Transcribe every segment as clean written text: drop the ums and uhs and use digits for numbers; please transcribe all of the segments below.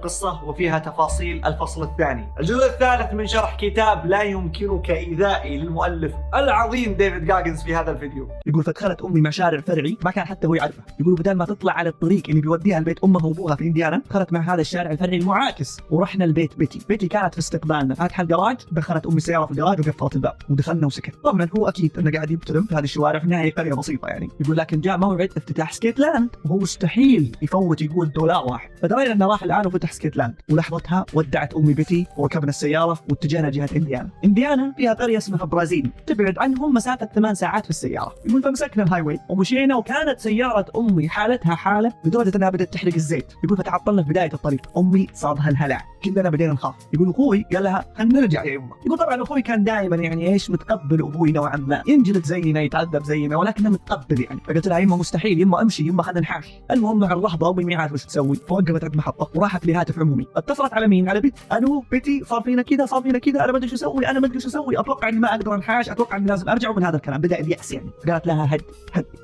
قصة وفيها تفاصيل الفصل الثاني. الجزء الثالث من شرح كتاب لا يمكنك إيذائي للمؤلف العظيم ديفيد جاجنز في هذا الفيديو. يقول فدخلت أمي مع شارع فرعي ما كان حتى هو يعرفه. يقول بدل ما تطلع على الطريق اللي بيوديها البيت أمها وأبوها في إنديانا، دخلت مع هذا الشارع الفرعي المعاكس ورحنا البيت بيتي كانت في استقبالنا، فاتحة الجراج، دخلت أمي السيارة في الجراج وقفلت الباب ودخلنا وسكت. طبعا هو أكيد أنه قاعد يبتلم في هذه الشوارع، في النهاية قرية بسيطة يعني. يقول لكن جاء موعد افتتاح سكيتلاند وهو مستحيل يفوت يقول $1 واحد، فدرينا أنه راح الآن وفتح سكيتلاند. ولحظتها ودعت أمي بيتي وركبنا السيارة واتجهنا جهة إنديانا فيها قرية اسمها برازيل تبعد عنهم مسافة 8 ساعات في السيارة. يقول فمسكنا الهاي واي ومشينا، وكانت سيارة أمي حالتها حالة لدرجة أنها بدأت تحرق الزيت. يقول فتعطلنا في بداية الطريق، أمي صابها الهلع، كلنا بدينا نخاف. يقول أخوي قال لها خلينا نرجع يا يمه. يقول طبعا أخوي كان دائما يعني متقبل أبوي نوعا ما، ينجلد زينا يتعذب زينا ولكنه متقبل يعني. فقلت لها يمه مستحيل، يمه امشي، يمه خلينا نحاش. المهم مع الرهبة أمي ما عارفة وش تسوي، فوقفت عند محطة وراحت لهاتف عمومي، اتصلت على مين؟ على بيت. الو بيتي، صار فينا كذا انا ما ادري شو اسوي، اتوقع اني ما اقدر انحاش، اتوقع اني لازم ارجع. ومن هذا الكلام بدا الياس يعني. قالت لها هدي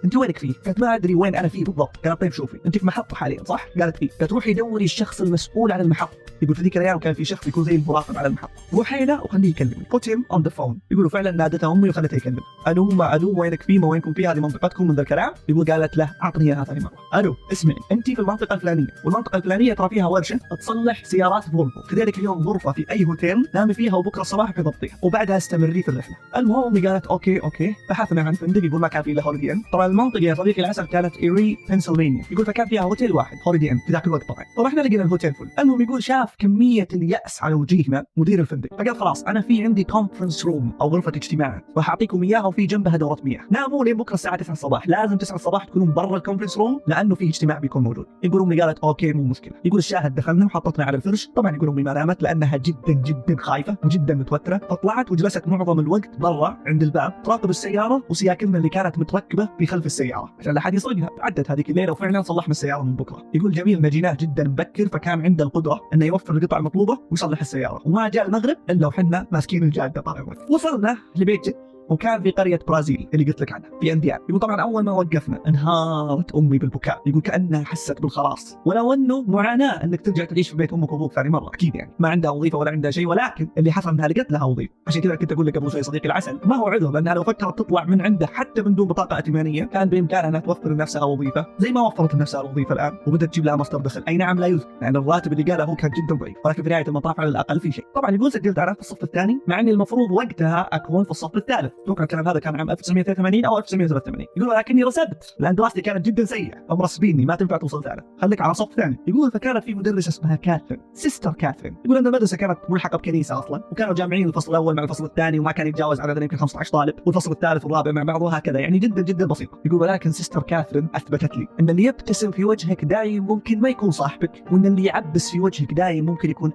انت وينك فيه؟ قالت ما ادري وين انا فيه بالضبط. قالت طيب شوفي انت في محطه حاليا صح؟ قالت ايه؟ قالت روحي دوري الشخص المسؤول عن المحطه. يقول في ذيك الايام كان في شخص يكون زي المراقب على المحطه، روحي له وخليه يكلمني، put him on the phone. يقولوا فعلا نادتها امي وخلتها يكلمها. الو وينك فيه؟ ما وينكم فيه؟ هذه منطقتكم من ذا الكلام؟ يقول قالت له اعطني اياها ثاني مره. الو اسمعي، انت في المنطقه الفلانيه، والمنطقه الفلانيه ترى فيها ورشه تصلح سيارات فولفو، كذلك اليوم غرفه في اي هوتيل نامي فيها وبكره الصباح تضبطيها وبعدها استمري في الرحله. المهم امي قالت اوكي. بحثنا عن فندق، يقول ما كان فيه الا هوليدي ان. طبعا المنطقه يا صديقي العسل كانت ايري بنسلفانيا. يقول فكان فيها هوتيل واحد هوليدي ان في ذاك الوقت طبعا. فرحنا لقينا الهوتيل فل. المهم يقول شاف كميه الياس على وجيهنا مدير الفندق، فقال خلاص انا في عندي كونفرنس روم او غرفه اجتماع راح اعطيكم اياها وفي جنبها دوره مياه، ناموا لين بكره الساعه 9 الصباح، لازم 9 الصباح تكونون برا الكونفرنس روم لانه في اجتماع بيكون موجود. يقول امي قالت اوكي مو مشكله. يقول الشاهد دخلنا وحطتنا على الفرش. طبعا يقول امي ما نامت لانها جدا خايفه وجدا متوتره، فطلعت وجلست معظم الوقت برا عند الباب تراقب السياره وسياكلنا اللي كانت متركبه في خلف السياره عشان لا احد يسرقها. عدت هذيك الليله وفعلا صلحنا السياره من بكره. يقول جميل ان جيناه جدا مبكر، فكان عنده القدره انه يوفر القطع المطلوبه ويصلح السياره، وما جاء المغرب الا وحنا ماسكين الجاده طال عمرك. وصلنا لبيت جد وكان في قرية برازيل اللي قلت لك عنها في إنديانا. يقول طبعا أول ما وقفنا انهارت أمي بالبكاء، يقول كأنها حست بالخلاص، ولو أنه معاناة أنك ترجع تعيش في بيت أمك وأبوك ثاني مرة أكيد يعني، ما عندها وظيفة ولا عندها شيء، ولكن اللي حصل أنها لقت لها وظيفة. عشان كذا كنت أقول لك قبل شوي صديقي العسل ما هو عذر، لأنها لو فكرت تطلع من عنده حتى من دون بطاقة ائتمانية كان بإمكانها أنها توفر لنفسها وظيفة زي ما وفرت لنفسها الوظيفة الآن وبدأت تجيب لها مصدر دخل. أي نعم لا يذكر لأن الراتب اللي قاله هو كان جدا ضعيف، ولكن في نهاية المطاف على الأقل في شيء. طبعا يقول سجلت أنا في الصف الثاني مع أني المفروض وقتها أكون في الصف الثالث. توقع الكلام هذا كان عام 1983 او 1983. يقول ولكني رسبت لان دراستي كانت جدا سيئه، فمرسبيني ما تنفع توصل ثالث، خليك على صف ثاني. يقول فكانت في مدرسه اسمها كاثرين، سيستر كاثرين. يقول ان المدرسه كانت ملحقه بكنيسه اصلا، وكانوا جامعين الفصل الاول مع الفصل الثاني وما كان يتجاوز عدد يمكن 15 طالب، والفصل الثالث والرابع مع بعض وهكذا يعني جدا بسيطه. يقول ولكن سيستر كاثرين اثبتت لي ان اللي يبتسم في وجهك دايم ممكن ما يكون صاحبك، وان اللي يعبس في وجهك دايم ممكن يكون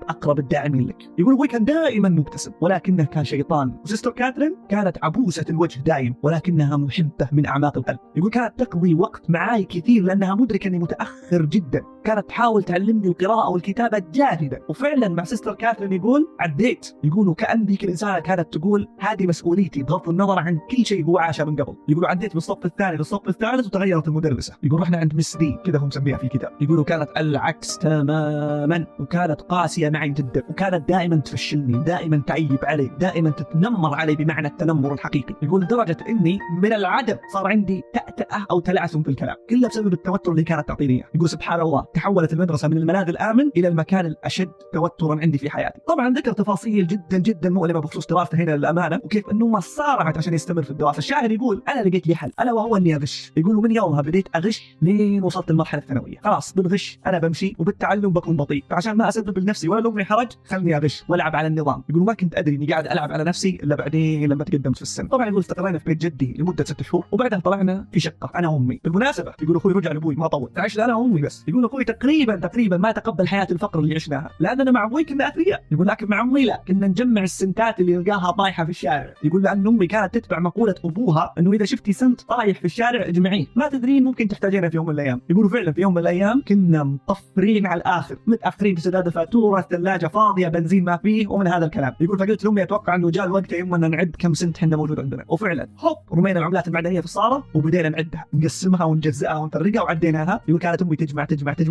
اقرب الداعمين لك. يقول ابوي كان دائما مبتسم ولكنه كان شيطان، وسيستر كاثرين كانت عبوسه الوجه دائم ولكنها محبة من أعماق القلب. يقول كانت تقضي وقت معاي كثير لأنها مدركة أني متأخر جدا، كانت تحاول تعلمني القراءة والكتابة جاهدة. وفعلا مع سيستر كاثرين يقول عديت، يقول وكأن ذيك الإنسانة كانت تقول هذه مسؤوليتي بغض النظر عن كل شيء هو عاشه من قبل. يقول عديت من الصف الثاني للصف الثالث وتغيرت المدرسة. يقول رحنا عند مس دي كذا هو مسميها في الكتاب. يقولوا كانت العكس تماما، وكانت قاسية معي جدا، وكانت دائما تفشلني، دائما تعيب علي، دائما تتنمر علي بمعنى التنمر الحقيقي. يقول لدرجة اني من العدم صار عندي تأتأة او تلعثم في الكلام، كله بسبب التوتر اللي كانت تعطيني اياه. يقول سبحان الله تحولت المدرسة من الملاذ الآمن إلى المكان الأشد توترا عندي في حياتي. طبعا ذكر تفاصيل جدا مؤلمة بخصوص دراسته هنا للأمانة، وكيف أنه ما صارعت عشان يستمر في الدراسة. الشاعر يقول أنا لقيت لي حل ألا وهو إني أغش. يقول من يومها بديت أغش لين وصلت المرحلة الثانوية، خلاص بالغش أنا بمشي وبالتعلم بكون بطيء، فعشان ما أسبب لنفسي ولا لأمي حرج خلني أغش وألعب على النظام. يقول ما كنت أدري إني قاعد ألعب على نفسي إلا بعدين لما تقدمت في السن. طبعا يقول استقرينا في بيت جدي لمدة 6 شهور وبعدها طلعنا في شقة أنا وأمي. بالمناسبة يقول أخوي رجع لأبوي ما طول، عشت أنا وأمي بس. يقول أخوي تقريبا ما تقبل حياة الفقر اللي عشناها، لأننا مع أبوي كنا أثرياء. يقول لكن مع أمي لا، كنا نجمع السنتات اللي نلقاها طايحة في الشارع. يقول لأن أمي كانت تتبع مقولة أبوها أنه إذا شفتي سنت طايح في الشارع اجمعيه، ما تدرين ممكن تحتاجينه في يوم من الأيام. يقولوا فعلا في يوم من الأيام كنا مطفرين على الآخر، متأخرين في سداد الفاتورة، الثلاجة فاضية، بنزين ما فيه ومن هذا الكلام. يقول فقلت لأمي أتوقع أنه جاء الوقت يا أم أن نعد كم كم سنت احنا موجود عندنا. وفعلا هوب رمينا العملات المعدنيه في الصاله وبدينا نعدها، نقسمها ونجزئها ونفرقها وعديناها. يقول كانت امي تجمع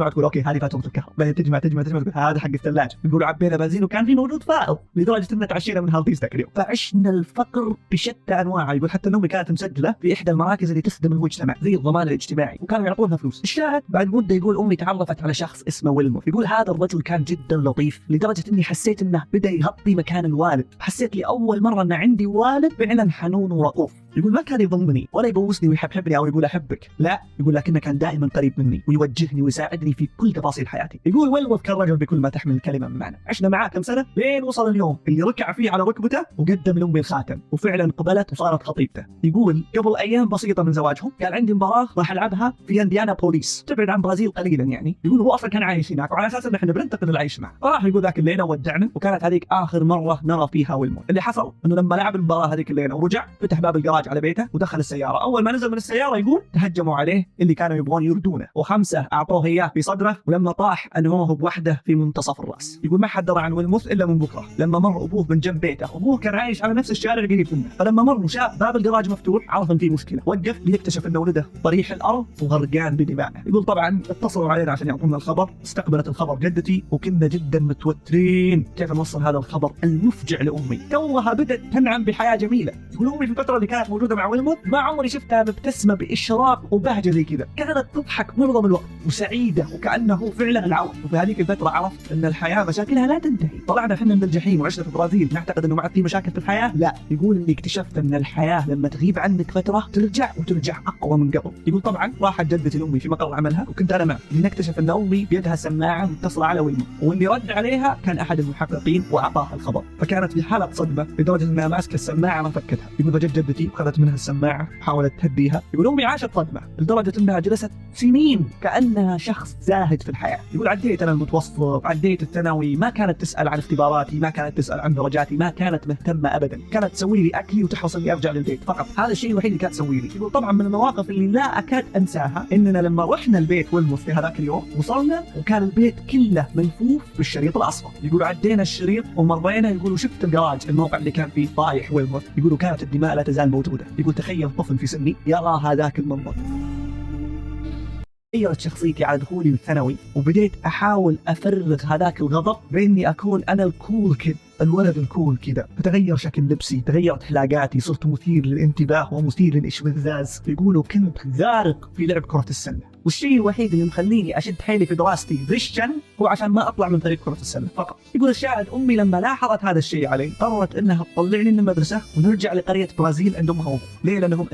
وتقول اوكي هذه فاتوره الكهرباء، بعدين تجمع تقول هذا حق الثلاجه. يقولوا عبينا بنزين وكان في موجود فائض لدرجه ان تعشينا من هالطيس ذاك اليوم. فعشنا الفقر بشتى انواعه. يقول حتى امي كانت مسجله في احدى المراكز اللي تخدم المجتمع زي الضمان الاجتماعي، وكانوا يعطونها فلوس. الشاهد بعد مده يقول امي تعرفت على شخص اسمه ويلموث. يقول هذا الرجل كان جدا لطيف لدرجه اني حسيت انه بدا يغطي مكان الوالد. حسيت لاول مره ان عندي والد فعلا حنون ورؤوف. يقول ما كان يضمني ولا يبوسني ويحبني او يقول احبك، لا، يقول لكنه كان دائما قريب مني ويوجهني ويساعدني في كل تفاصيل حياتي. يقول ويلموث كان رجل بكل ما تحمل الكلمه من معنى. عشنا معاه كم سنه لين وصل اليوم اللي ركع فيه على ركبته وقدم لامي الخاتم وفعلا قبلت وصارت خطيبته. يقول قبل ايام بسيطه من زواجهم قال عندي مباراه راح العبها في انديانا بوليس، تبعد عن برازيل قليلا يعني. يقول هو اصلا كان عايش هناك وعلى اساس ان احنا بننتقل العيش معه. راح يقول ذاك الليله ودعنا وكانت هذيك اخر مره نرى فيها ويلموث. اللي حصل انه لما لعب المباراه هذيك الليله ورجع فتح باب الجراج على بيته ودخل السياره. اول ما نزل من السياره يقول تهجموا عليه اللي كانوا يبغون يردونه، وخمسه اعطوه اياه في صدره، ولما طاح انهوه بوحده في منتصف الراس. يقول ما حد درى عن ويلموث الا من بكره لما مر ابوه من جنب بيته. ابوه كان عايش على نفس الشارع قريب منه، فلما مر وشاف باب الجراج مفتوح عرف ان في مشكله، وقف ليكتشف ان ولده طريح الارض وغرقان بدماءه. يقول طبعا اتصلوا علينا عشان يعطونا الخبر، استقبلت الخبر جدتي وكنا جدا متوترين كيف نوصل هذا الخبر المفجع لامي. توها بدت تنعم بحياه جميله. يقول امي في الفتره اللي كانت موجوده مع ويلموث ما عمري شفتها مبتسمه باشراق وبهجه زي كذا، كانت تضحك معظم الوقت وسعيده وكانه فعلا العود. وفي هذيك الفتره عرفت ان الحياه مشاكلها لا تنتهي. طلعنا احنا من الجحيم وعشنا في برازيل نعتقد انه ما عاد في مشاكل في الحياه، لا. يقول اني اكتشفت ان الحياه لما تغيب عنك فتره ترجع اقوى من قبل. يقول طبعا راحت جدتي لامي في مقر عملها وكنت انا معه، لنكتشف ان امي بيدها سماعه متصله على ويلموث، واللي رد عليها كان احد المحققين واعطاها الخبر. فكانت في حاله صدمه لدرجه انها ماسكه السماعه ما فكتها. يقول فجت جدتي واخذت منها السماعه وحاولت تهديها. يقول امي عاشت صدمه لدرجه انها جلست سنين كانها شخص زاهد في الحياه. يقول عديت انا المتوسط، عديت الثانوي، ما كانت تسال عن اختباراتي، ما كانت تسال عن درجاتي، ما كانت مهتمه ابدا، كانت تسوي لي اكلي وتحرص اني ارجع للبيت فقط. هذا الشيء الوحيد اللي كانت تسوي لي. يقول طبعا من المواقف اللي لا اكاد انساها اننا لما رحنا البيت ويلموث في هذاك اليوم وصلنا وكان البيت كله ملفوف بالشريط الاصفر. يقولوا عدينا الشريط ومرينا، يقولوا شفت الجراج الموقع اللي كان فيه طايح ويلموث، يقولوا كانت الدماء لا تزال موجوده. يقول تخيل طفل في سني يرى هذاك المنظر. غيرت شخصيتي على دخولي الثانوي وبديت احاول افرغ هذاك الغضب باني اكون انا الكول كيد، الولد الكول كذا. فتغير شكل لبسي، تغيرت حلاقاتي، صرت مثير للانتباه ومثير للاشمئزاز. يقولوا كنت غارق في لعب كرة السلة، والشيء الوحيد اللي مخليني اشد حيلي في دراستي غشا هو عشان ما اطلع من فريق كرة السلة فقط. يقول الشاهد امي لما لاحظت هذا الشيء علي قررت انها تطلعني من المدرسة ونرجع لقرية برازيل عند امها وابوها. ليه؟ لانهم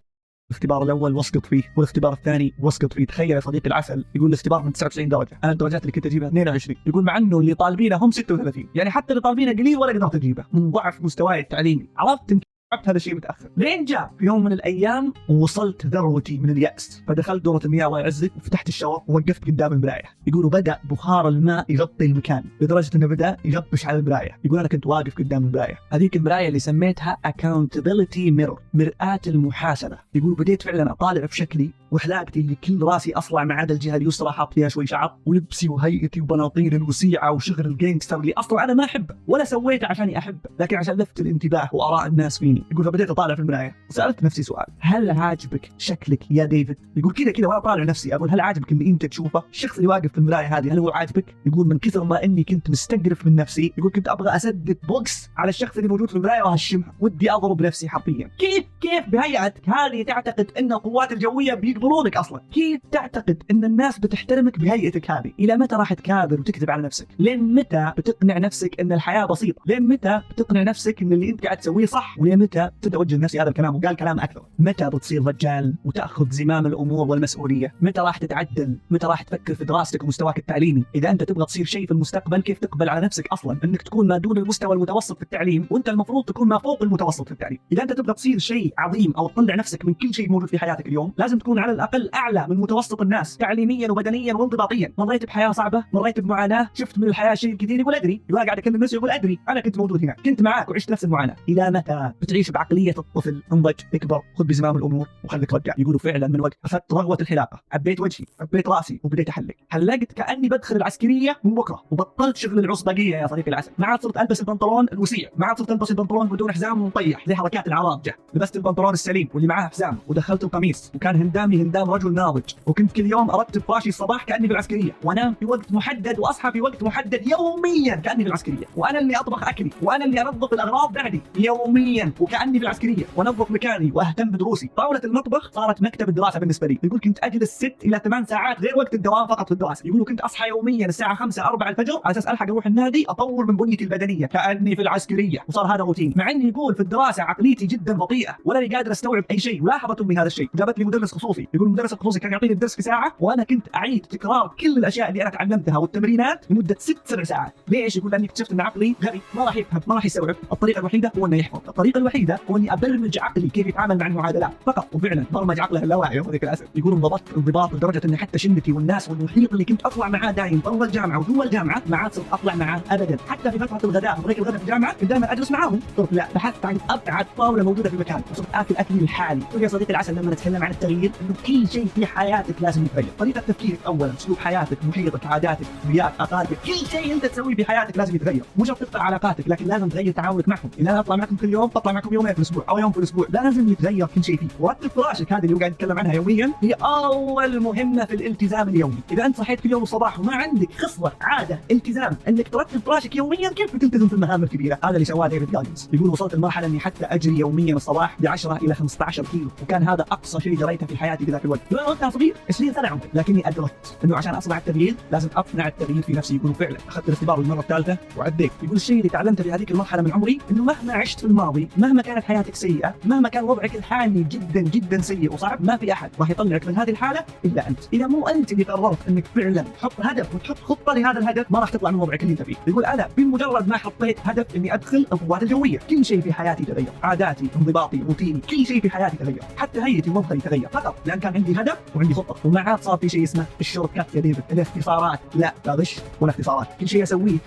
الاختبار الاول واسقط فيه والاختبار الثاني واسقط فيه. تخيل يا صديقي العسل، يقول الاختبار من 99 درجه، انا الدرجات اللي كنت اجيبها 22. يقول مع انه اللي طالبينه هم 36، يعني حتى اللي طالبينه قليل ولا قدرت اجيبه من ضعف مستواي التعليمي. عرفت هذا الشيء متاخر لين جاء في يوم من الايام ووصلت ذروتي من الياس، فدخلت دوره المياه الله يعزك وفتحت الشاور ووقفت قدام المرايه. يقولوا بدا بخار الماء يغطي المكان لدرجه انه بدا يغطش على المرايه. يقول انا كنت واقف قدام المرايه، هذيك المرايه اللي سميتها accountability mirror، مرآة المحاسبه. يقول بديت فعلا اطالع في شكلي وحلاقتي اللي كل راسي اصلع ما عدا الجهه اليسرى حاط فيها شوي شعر، ولبسي وهيئتي وبناطيلي الوسيعه وشغل الجينجستر اللي اصلا انا ما احبه ولا سويته عشاني احبه، لكن عشان لفت الانتباه واراء الناس فيني. يقول فبديت اطالع في المرايه وسالت نفسي سؤال، هل عاجبك شكلك يا ديفيد؟ يقول كذا وانا طالع نفسي اقول هل عاجبك ان انت تشوفه؟ الشخص اللي واقف في المرايه هذه هل هو عاجبك؟ يقول من كثر ما اني كنت مستقرف من نفسي، يقول كنت ابغى اسدد بوكس على الشخص اللي موجود في المرايه وهشمها، ودي اضرب نفسي حرفيا. كيف بهيئتك هذه تعتقد ان القوات الجويه بيقبلونك اصلا؟ كيف تعتقد ان الناس بتحترمك بهيئتك هذه؟ الى متى راح تكابر وتكذب على نفسك؟ لين متى بتقنع نفسك ان الحياه بسيطه؟ لين متى بتقنع نفسك ان اللي انت قاعد تسويه صح؟ ولين متى تتوجه نفسي هذا الكلام وقال كلام اكثر؟ متى بتصير رجال وتاخذ زمام الامور والمسؤوليه؟ متى راح تتعدل؟ متى راح تفكر في دراستك ومستواك التعليمي؟ اذا انت تبغى تصير شيء في المستقبل كيف تقبل على نفسك اصلا انك تكون ما دون المستوى المتوسط في التعليم وانت المفروض تكون ما فوق المتوسط في التعليم؟ اذا انت تبغى تصير شيء عظيم او تطلع نفسك من كل شيء موجود في حياتك اليوم لازم تكون على الاقل اعلى من متوسط الناس تعليميا وبدنيا وانضباطيا. مريت بحياه صعبه، مريت بمعاناه، شفت من الحياه شيء كثير، يقول ادري، يبقى قاعد اكلم نفسي يقول ادري، انا كنت موجود هناك، كنت معاك وعشت نفس المعاناه. الى متى بتعيش بعقليه الطفل؟ انضج، اكبر، خذ بزمام الامور وخليك رجع. يقولوا فعلا من وقت اخذت رغوه الحلاقه، عبيت وجهي، عبيت راسي وبديت احلق، حلقت كاني بدخل العسكريه من بكره، وبطلت شغل العصبجيه يا صديقي العسل. ما عاد صرت البس البنطلون الوسيع، ما عاد صرت البس البنطلون بدون حزام ومطيح زي حركات العراجه، لبست البنطلون السليم واللي معاه حزام، ودخلت القميص، وكان هندامي هندام رجل ناضج، وكنت كل يوم ارتب فراشي الصباح كاني بالعسكريه، وانام في وقت محدد واصحى في وقت محدد يوميا كاني بالعسكريه، وانا اللي اطبخ اكلي، وانا اللي انظف الاغراض بعدي يوميا وكاني بالعسكريه، وانظف مكاني واهتم بدروسي. طاوله المطبخ صارت مكتب الدراسه بالنسبه لي. يقول كنت اجلس 6 الى 8 ساعات غير وقت الدوام فقط في الدراسه. يقولوا كنت اصحى يوميا الساعه 5 4 الفجر على اساس الحق اروح النادي اطور من بنيتي البدنيه كاني في العسكريه، وصار هذا روتين. مع اني يقول في الدراسه عقليتي جدا بطيئه ولا قادر استوعب اي شيء. ولاحظت امي هذا الشيء، جابت لي مدرس خصوصي. يقول المدرس الخصوصي كان يعطيني الدرس في ساعه، وانا كنت اعيد تكرار كل الاشياء اللي انا تعلمتها والتمرينات لمده 6 7 ساعات. ليش؟ يقول لاني اكتشفت ان عقلي غبي، ما راح يفهم، ما راح يستوعب. الطريقه الوحيده هو انه يحفظ، الطريقه الوحيده هو اني ابرمج عقلي كيف يتعامل مع المعادلات فقط. وفعلا برمج عقله اللاواعي هذيك الاسد. يقول انضبطت انضباط لدرجه ان حتى شلتي والناس والمحيط اللي كنت اطلع معاه دايم برا الجامعه وجوا الجامعه ما عاد صرت اطلع معاه ابدا. حتى في فتره الغداء بريك الغداء في الجامعه كنت دائما اجلس معاهم. قلت لا، بحثت عن ابعد طاوله موجوده في مكان وصرت اكل اكلي الحالي. يا صديقي العسل لما نتكلم عن التغيير انه كل شيء في حياتك لازم يتغير. طريقه تفكيرك اولا، اسلوب حياتك، محيطك، عاداتك، وياك، اقاربك، كل شيء انت تسويه في حياتك لازم يتغير. مو شرط تقطع علاقاتك، لكن لازم تغير تعاملك معهم. اذا انا اطلع معكم كل يوم بطلع معكم يومين في الاسبوع او يوم في الاسبوع، لازم يتغير كل شيء فيه. ورتب فراشك هذه اللي قاعد نتكلم عنها يوميا هي اول مهمه في الالتزام اليومي. اذا انت صحيت كل يوم الصباح وما عندك خصله عاده التزام انك ترتب فراشك يوميا، كيف بتلتزم في المهام الكبيره؟ هذا اللي سواه ديفيد جاجنز. يقول وصلت لمرحله اني حتى اجري يوميا الصباح ب 10 الى 15 كيلو، وكان هذا اقصى شيء جريته في حياتي في ذاك الوقت. انا وقتها صغير 20 سنه عمري، لكني ادركت انه عشان اصنع التغيير لازم اصنع التغيير في نفسي. يقول فعلا اخذت الاختبار للمره الثالثه وعديت. يقول الشيء اللي تعلمته في هذيك المرحله من عمري انه مهما عشت في الماضي، مهما كانت حياتك سيئه، مهما كان وضعك الحالي جدا جدا سيء وصعب، ما في احد راح يطلعك من هذه الحاله الا انت. اذا مو انت اللي قررت انك فعلا تحط هدف وتحط خطه لهذا الهدف، ما راح تطلع من وضعك اللي انت فيه. يقول انا بمجرد ما حطيت هدف اني ادخل القوات الجويه، كل شيء في حياتي تغير، عاداتي، انضباطي، روتيني، كل شيء في حياتي تغير، حتى هيئتي ومظهري تغير فقط لان كان عندي هدف وعندي خطه. وما عاد صار في شيء اسمه الشورت كات يا ديفيد، الاختصارات، لا غش ولا اختصارات. كل شيء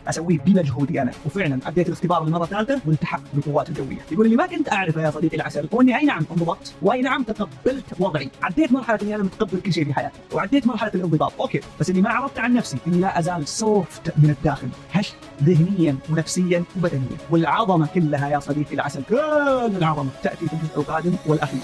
اسويه بمجهودي انا. وفعلا عديت الاختبار للمره الثالثه والتحقت بالقوات الجويه. يقول اللي ما كنت اعرفه يا صديقي العسل هو اني اي نعم انضبطت واي نعم تقبلت وضعي، عديت مرحله اني انا متقبل كل شيء في حياتي وعديت مرحله الانضباط، اوكي، بس اللي ما عرفت عن نفسي اني لا ازال سوفت من الداخل، هش ذهنيا ونفسيا وبدنيا. والعظمه كلها يا صديقي العسل، كل العظمه تاتي في الجزء القادم والاخير.